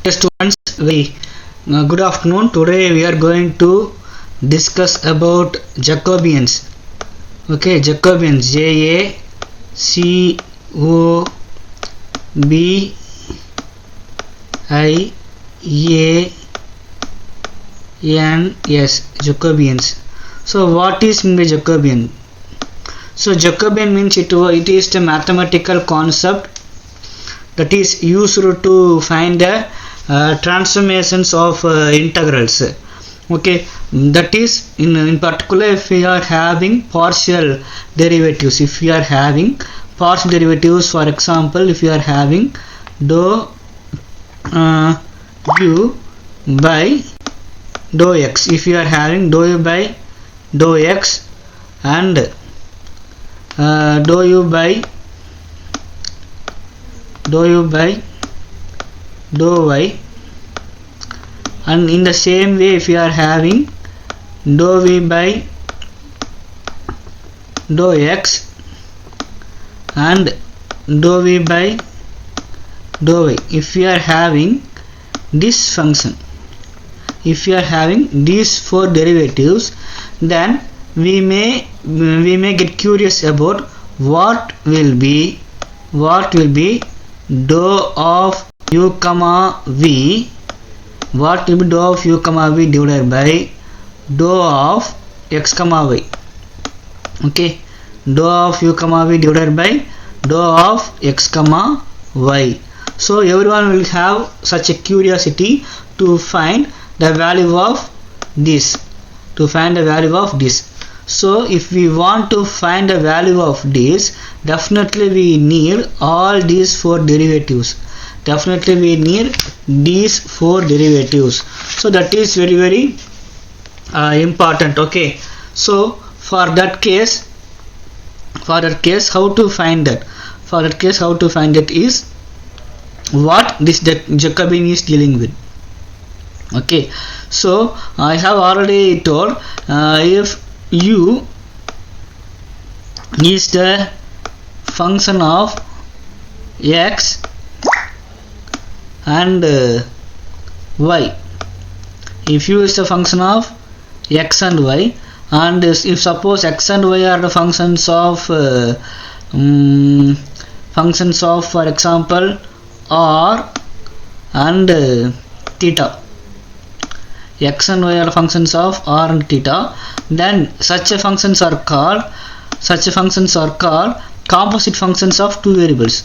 Students, very good afternoon. Today we are going to discuss about Jacobians. Okay, Jacobians, J A C O B I A N S, Jacobians. So what is mean by Jacobian? So Jacobian means it is a mathematical concept that is used to find the transformations of integrals. Okay, that is in particular if we are having partial derivatives. If we are having partial derivatives, for example, if we are having dou u by dou x, if you are having dou u by dou x and dou u by dou y, and in the same way if you are having dou v by dou x and dou v by dou y, if you are having this function, if you are having these four derivatives, then we may get curious about what will be dou of u comma v, what will be dou of u comma v divided by dou of x comma y. Okay, dou of u comma v divided by dou of x comma y. So everyone will have such a curiosity to find the value of this, So if we want to find the value of this, definitely we need all these four derivatives. So that is very important. Okay, so for that case how to find that? Is what this Jacobian is dealing with. Okay, so I have already told if u is the function of x and y, if u is the function of x and y, and if suppose x and y are the functions of for example r and theta, x and y are functions of r and theta, then such functions are called composite functions of two variables.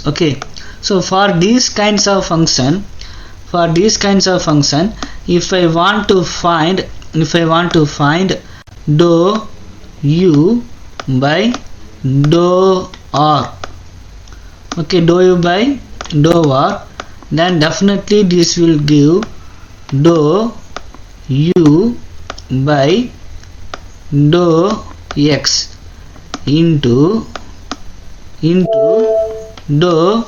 Okay, so for these kinds of function, if I want to find dou u by dou r, okay, dou u by dou r, then definitely this will give dou u by dou x into dou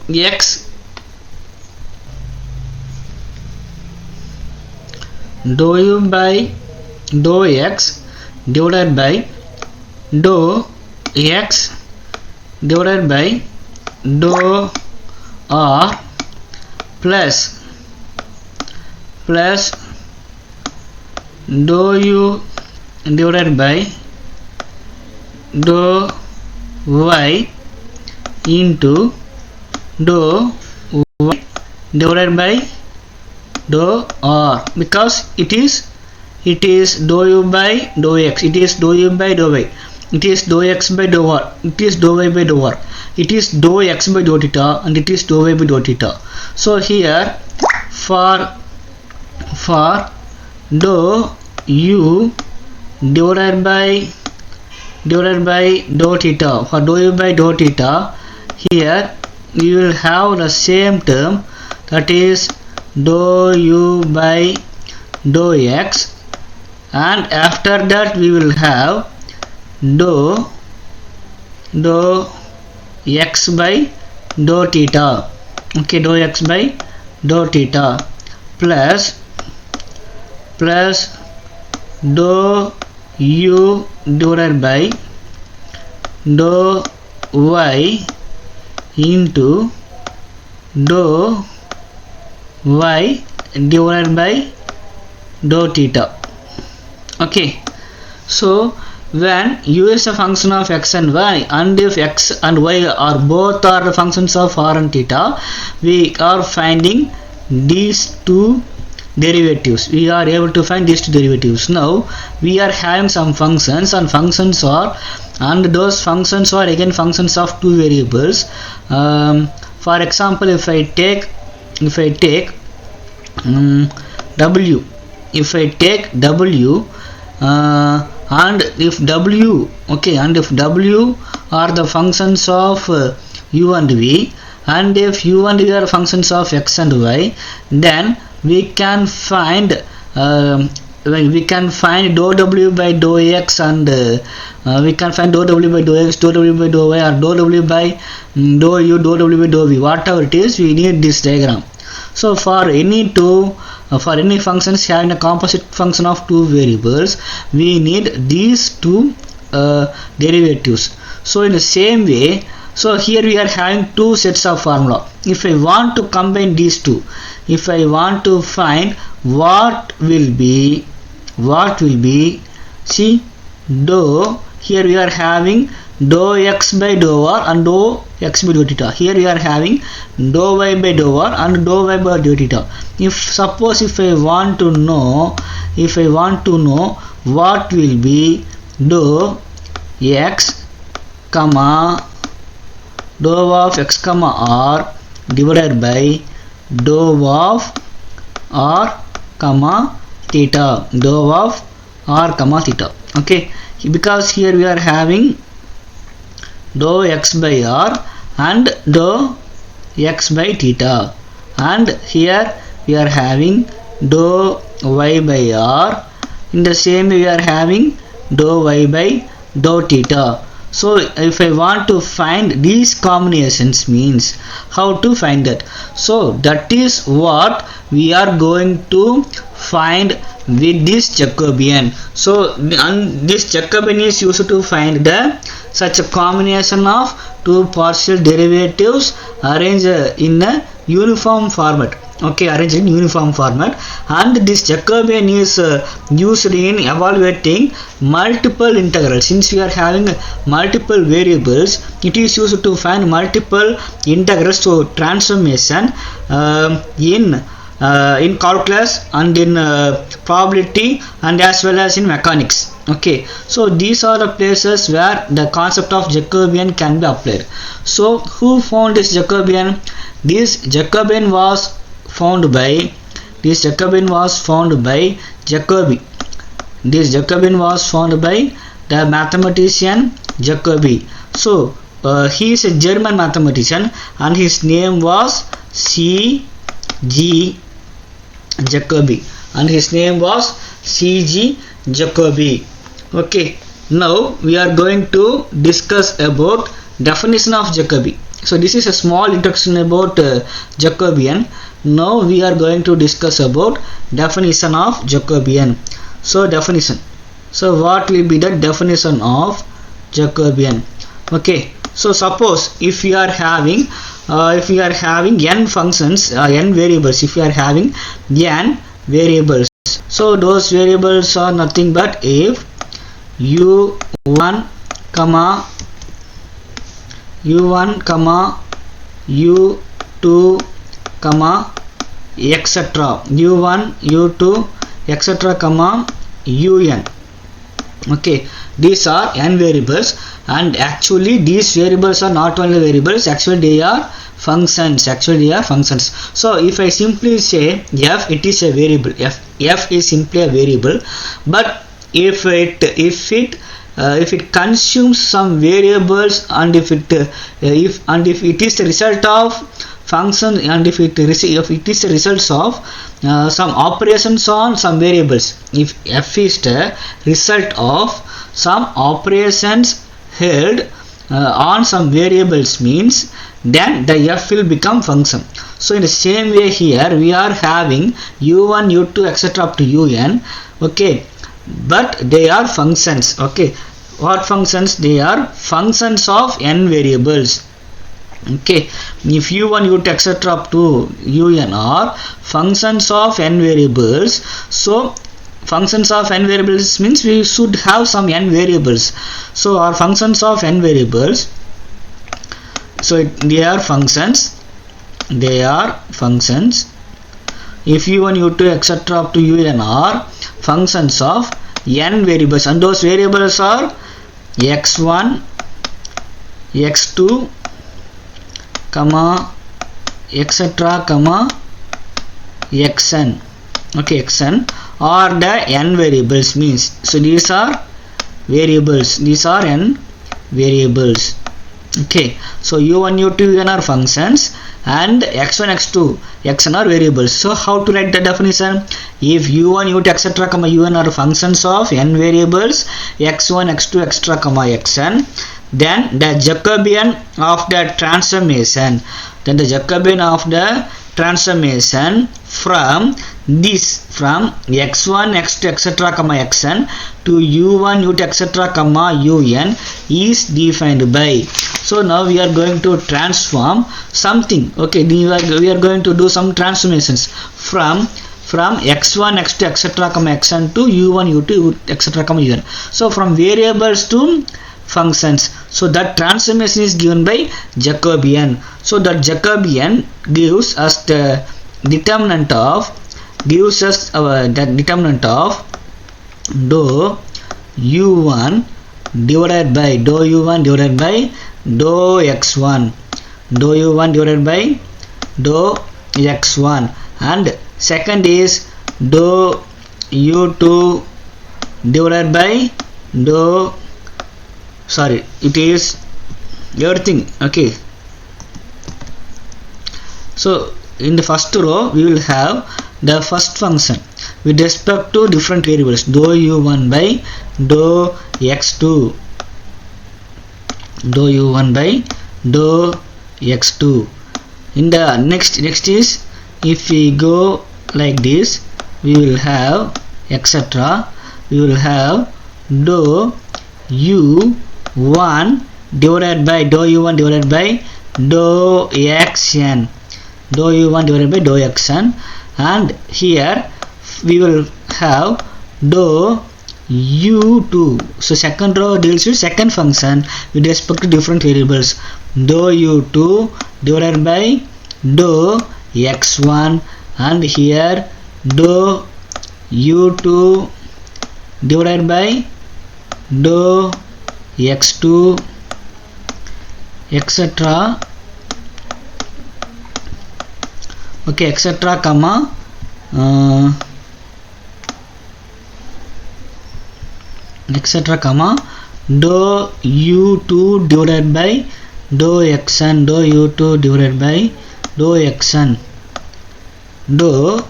x, dou u by dou x divided by dou x divided by dou r plus dou u divided by dou y into dou y divided by dou r, because it is dou u by dou x, it is dou u by dou y, it is dou x by dou r, it is dou y by dou r, it is dou x by dou theta, and it is dou y by dou theta. So here for dou u divided by dou theta, for dou u by dou theta, here you will have the same term, that is dou u by dou x, and after that we will have dou x by dou theta. Okay, dou x by dou theta plus dou u divided by dou y into dou y divided by dou theta. Okay, so when u is a function of x and y, and if x and y are both are the functions of r and theta, we are finding these two derivatives. We are able to find these two derivatives. Now we are having some functions, and those functions are again functions of two variables. For example, if I take w, and if w, okay, and if w are the functions of u and v, and if u and v are functions of x and y, then we can find dou w by dou x, and we can find dou w by dou x, dou w by dou y, or dou w by dou u, dou w by dou v. Whatever it is, we need this diagram. So for any functions having a composite function of two variables, we need these two derivatives. So in the same way, so here we are having two sets of formula. If I want to combine these two, if I want to find what will be see, dou, here we are having dou x by dou r and dou x by dou theta. Here we are having dou y by dou r and dou y by dou theta. If I want to know what will be dou x comma dou of x comma r divided by dou of r comma theta, dou of r comma theta. Okay, because here we are having dou x by r and dou x by theta, and here we are having dou y by r. In the same way we are having dou y by dou theta. So if I want to find these combinations, means how to find that? So that is what we are going to find with this Jacobian. So and this Jacobian is used to find such a combination of two partial derivatives arranged in a uniform format. Okay, arranged in uniform format, and this Jacobian is used in evaluating multiple integrals. Since we are having multiple variables, it is used to find multiple integrals. So transformation in calculus and in probability, and as well as in mechanics. Okay, so these are the places where the concept of Jacobian can be applied. So who found this Jacobian? This Jacobian was found by Jacobi. This Jacobian was found by the mathematician Jacobi. So he is a German mathematician, and his name was C.G. Jacobi, Jacobi. Okay, now we are going to discuss about definition of Jacobi. So this is a small introduction about Jacobian. Now we are going to discuss about definition of Jacobian. So definition. So what will be the definition of Jacobian? Okay, so suppose if we are having n functions, n variables, if we are having n variables, so those variables are nothing but if u1 comma u2 comma etc, u1 u2 etc comma un. Okay, these are n variables, and actually these variables are not only variables, actually they are functions. So if I simply say f, it is a variable. F is simply a variable, but if it consumes some variables, and if it is the result of function, and if it is the results of some operations on some variables, if f is the result of some operations held on some variables, means then the f will become function. So in the same way here we are having u1 u2 etc up to un. Okay, but they are functions. Okay, what functions? They are functions of n variables. Okay, if u1 u2 etc up to un are functions of n variables. So functions of n variables means we should have some n variables. So our functions of n variables, so they are functions if u1 u2 etc up to un are functions of n variables, and those variables are x1 x2 comma etc comma xn. Okay, xn are the n variables means, so these are variables, these are n variables. Okay, so u1 u2 un are functions and x1 x2 xn are variables. So how to write the definition? If u1 u2 etc comma un are functions of n variables x1 x2 etc comma xn, then the Jacobian of the transformation, from this, from x1 x2 etc comma xn to u1 u2 etc comma un is defined by. So now we are going to transform something. Okay, we are going to do some transformations from x1 x2 etc comma xn to u1 u2 etc comma un. So from variables to functions. So that transformation is given by Jacobian. So that Jacobian gives us the determinant of dou u1 divided by dou x1, dou x1, and second is dou u2 divided by dou, sorry, it is everything. Okay, so in the first row we will have the first function with respect to different variables, dou u1 by dou x2, dou u1 by dou x2. In the next is, if we go like this, we will have etc, we will have dou u1 divided by dou u1 divided by dou xn, dou u1 divided by dou xn, and here we will have dou u2. So second row deals with second function with respect to different variables, dou u2 divided by dou x1, and here dou u2 divided by dou x2 etc. Okay, etc comma etc comma dou u2 divided by dou xn, dou u2 divided by dou xn, dou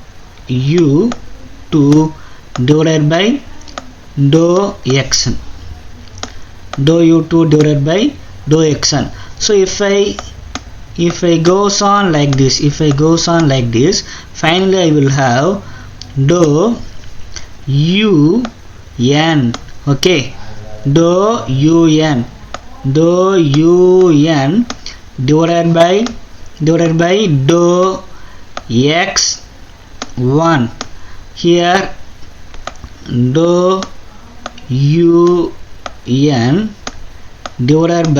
u2 divided by dou xn, dou u2 divided by dou xn. So if I goes on like this, finally I will have dou un. Okay, dou un divided by dou x1, here dou un divided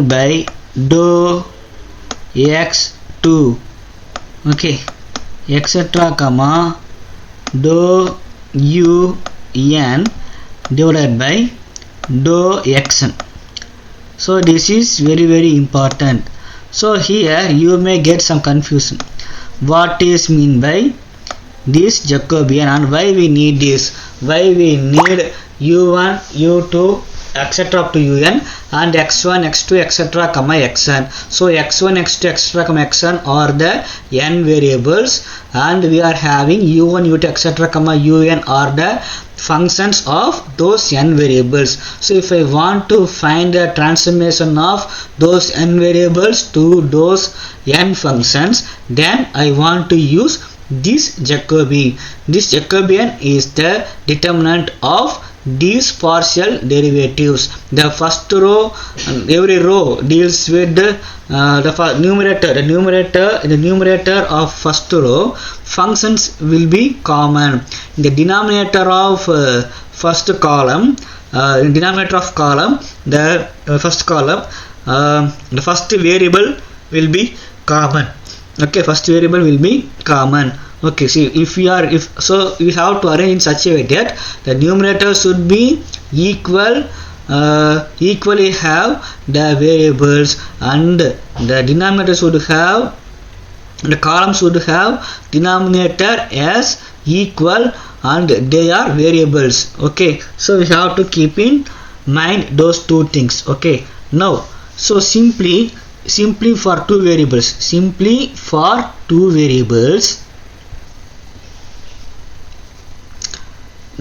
by dou x2. Okay, etc comma dou un divided by dou xn. So this is very important. So here you may get some confusion, what is mean by this Jacobian and why we need this, why we need u1 u2 etc up to un and x1 x2 etc comma xn. So x1 x2 etc comma xn are the n variables, and we are having u1 u2 etc comma un are the functions of those n variables. So if I want to find the transformation of those n variables to those n functions, then I want to use this Jacobian. This Jacobian is the determinant of these partial derivatives. The first row, every row deals with the numerator. The numerator of first row functions will be common. In the denominator of first column, the first variable will be common. Okay, first variable will be common. Okay, see, if we have to arrange in such a way that the numerator should be equally have the variables, and the denominator should have, the column should have denominator as equal and they are variables. Okay, so we have to keep in mind those two things. Okay, now so simply for two variables,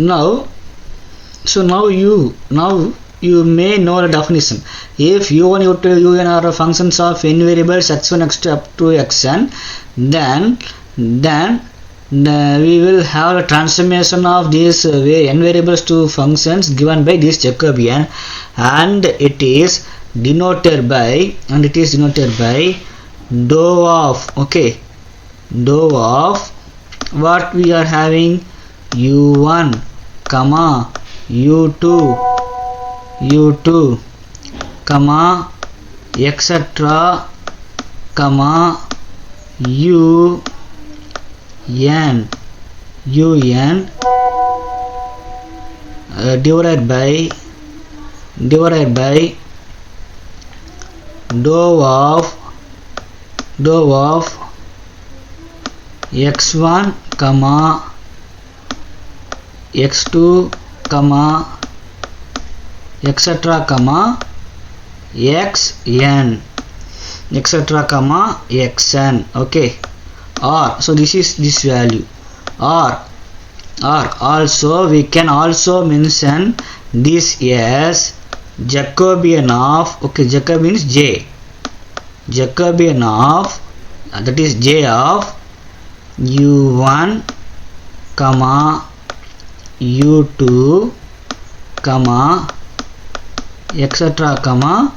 now you may know the definition. If u1, u2, un are functions of n variables x1, x2 up to xn, then we will have a transformation of these n variables to functions given by this Jacobian, and it is denoted by dou of, okay, dou of what we are having, u1 comma u2 comma etc comma un divided by dou of x1 comma x2 comma etc comma xn okay, or so this is this value, or also we can also mention this as Jacobian of, okay, Jacobian is j, Jacobian of, that is j of u1 comma u2 comma etc comma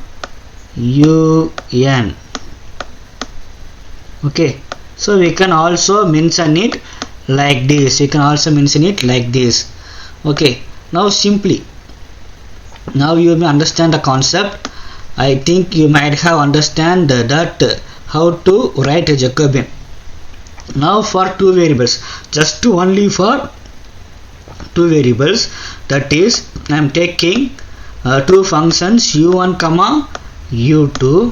un. Okay, so we can also mention it like this, okay. Now you may understand the concept. I think you might have understand that how to write a Jacobian. Now for two variables, just only for two variables, that is I am taking two functions u1 comma u2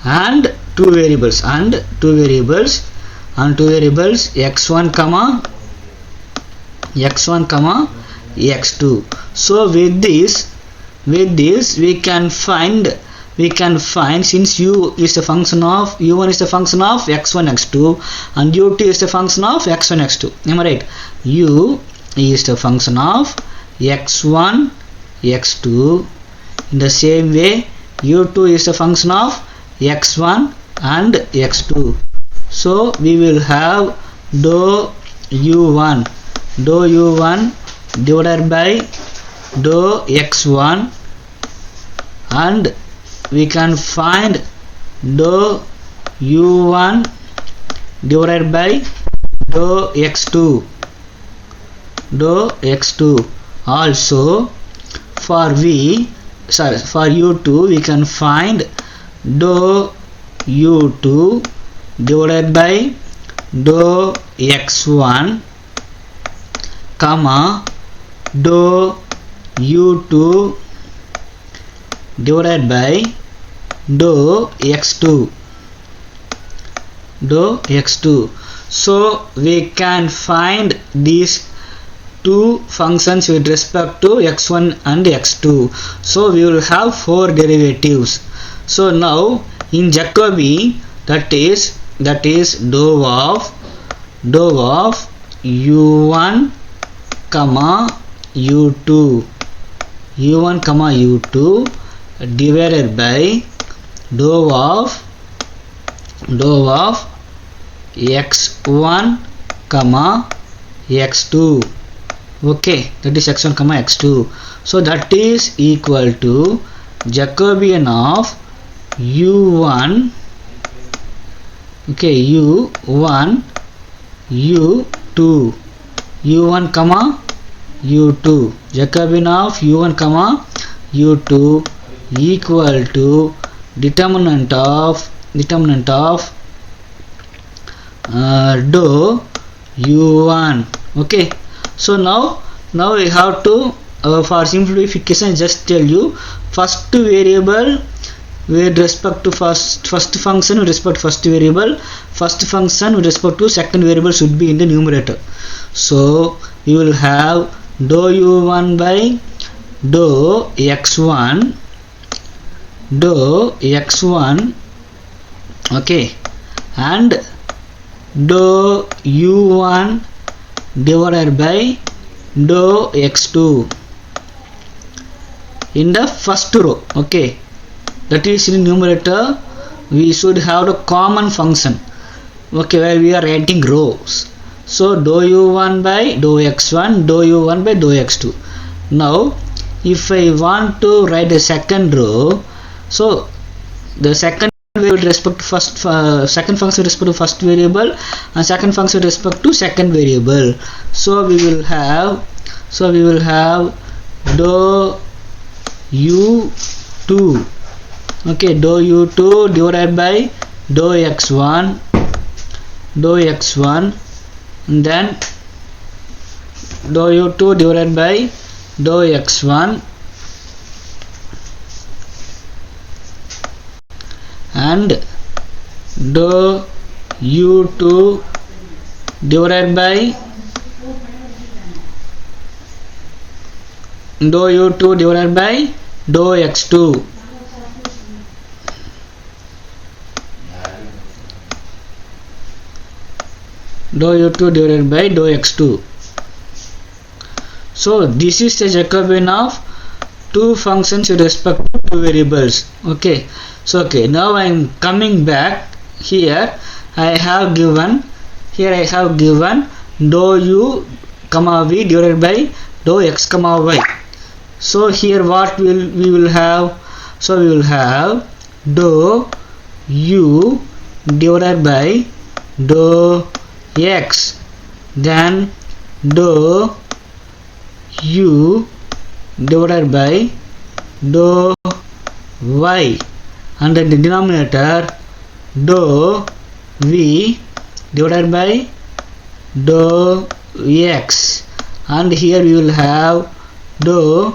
and two variables x1 comma x2. So with this we can find, since u is the function of, u1 is the function of x1 x2 and u2 is the function of x1 x2, am I right? U is the function of x1 x2, in the same way u2 is the function of x1 and x2. So we will have dou u1 divided by dou x1, and we can find dou u1 divided by dou x2. Also for u2 we can find dou u2 divided by dou x1 comma dou u2 divided by dou x2. So we can find these two functions with respect to x1 and x2. So we will have four derivatives. So now in Jacobi, that is dou of u1 comma u2 divided by dou of x1 comma x2. Okay, that is x1 comma x2. So that is equal to Jacobian of u1, okay, u1 u2, u1 comma u2, Jacobian of u1 comma u2 equal to determinant of dou u1. Okay, so now we have to for simplification just tell you first variable with respect to first function with respect to first variable, first function with respect to second variable should be in the numerator. So you will have dou u1 by dou x1, okay, and dou u1 divided by dou x2 in the first row. Okay, that is in numerator we should have the common function, okay, where we are writing rows. So dou u1 by dou x1, dou u1 by dou x2. Now if I want to write the second row, so the second variable with respect to first second function with respect to first variable and second function with respect to second variable. So we will have dou u2, okay, dou u2 divided by dou x1, and then dou u2 divided by dou x1 and dou u2 divided by dou x2. Dou u2 divided by dou x2. So this is the Jacobian of two functions with respect to two variables. Okay, so okay, now I am coming back here. I have given dou u comma v divided by dou x comma y. So here what we will have? So we will have dou u divided by dou x, then dou u divided by dou y, and then the denominator dou v divided by dou x, and here we will have dou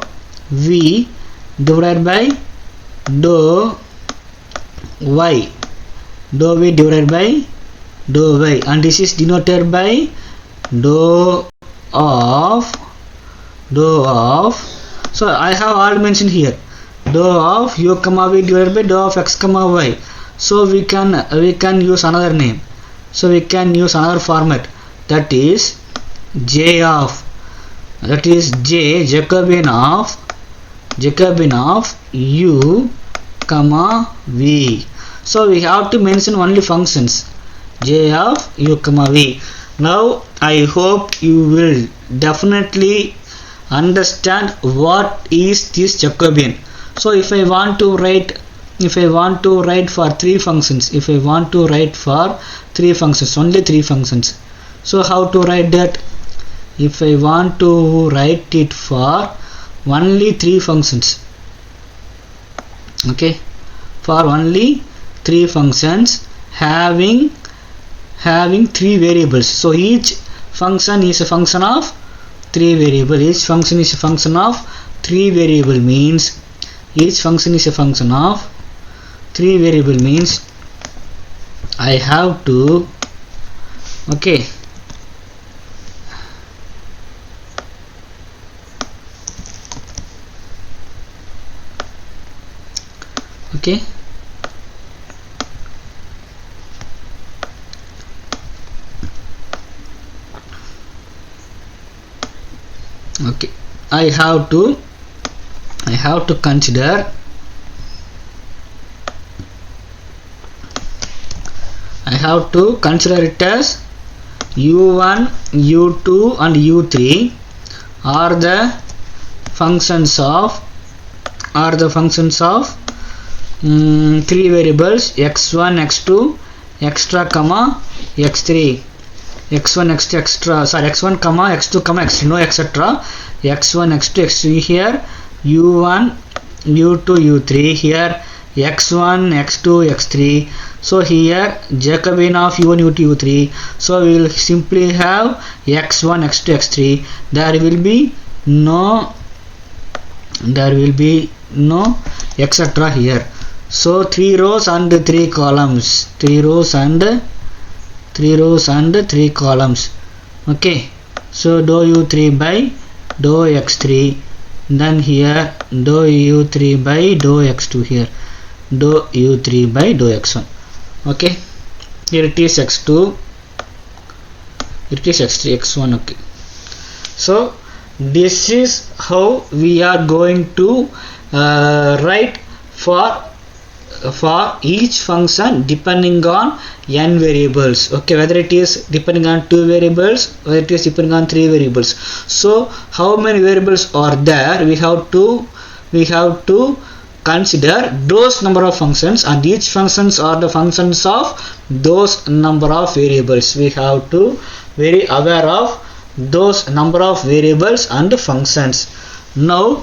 v divided by dou y, divided by dou y, and this is denoted by dou of. So I have all mentioned here dou of u comma v divided by dou of x comma y. So we can use another name. So we can use another format, that is j Jacobian of u comma v. So we have to mention only functions j of u comma v. Now I hope you will definitely understand what is this Jacobian. So if I want to write for three functions, only three functions, so how to write that? If I want to write it for only three functions, okay, for only three functions having three variables. So each function is a function of three variable. Each function is a function of three variable means I have to, okay, I have to consider it as u1, u2 and u3, are the functions of three variables x1 x2 extra comma x3 x1 x2 extra, sorry, x1 comma x2 comma x3, no etc. x1 x2 x3 here, u1 u2 u3 here, x1 x2 x3. so here Jacobian of u1 u2 u3, so we will simply have x1 x2 x3. there will be no etc. here. so 3 rows and 3 columns, 3 rows and 3 columns. okay, so dou u3 by dou x3, then here dou u3 by dou x2, here dou u3 by dou x1. okay, here it is x2, it is x3 x1. okay, so this is how we are going to write for each function depending on n variables. okay, whether it is depending on 2 variables, whether it is depending on 3 variables. so how many variables are there? we have to consider those number of functions, and each functions are the functions of those number of variables. we have to very aware of those number of variables and functions. now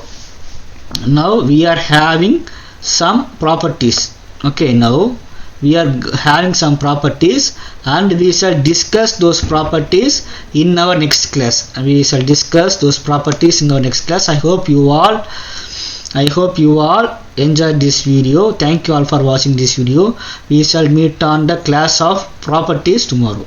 we are having some properties. okay, now we are having some properties, and we shall discuss those properties in our next class. I hope you all enjoyed this video. thank you all for watching this video. we shall meet on the class of properties tomorrow.